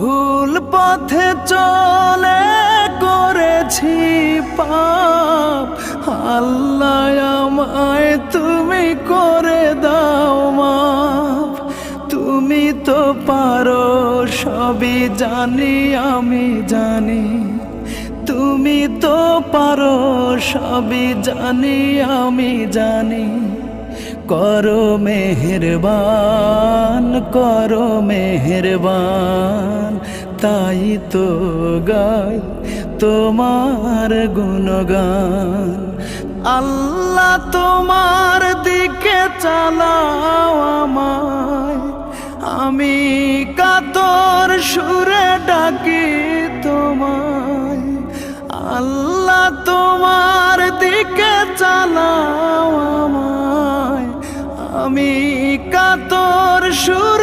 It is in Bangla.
ভুল পথে চলে করেছি পাপ, আল্লাহ আমায় তুমি করে দাও মাফ। তুমি তো পারো সবই জানি আমি জানি, তুমি তো পারো সবই জানি আমি জানি। করো মেহেরবান, করো মেহেরবান, তাই তো গাই তোমার গুণগান। আল্লাহ তোমার দিকে চালাও আমায়, আমি কাতর সুরে ডাকি তোমায়। আল্লাহ তোমার দিকে চালাও আমায়, আমি কাতর সুর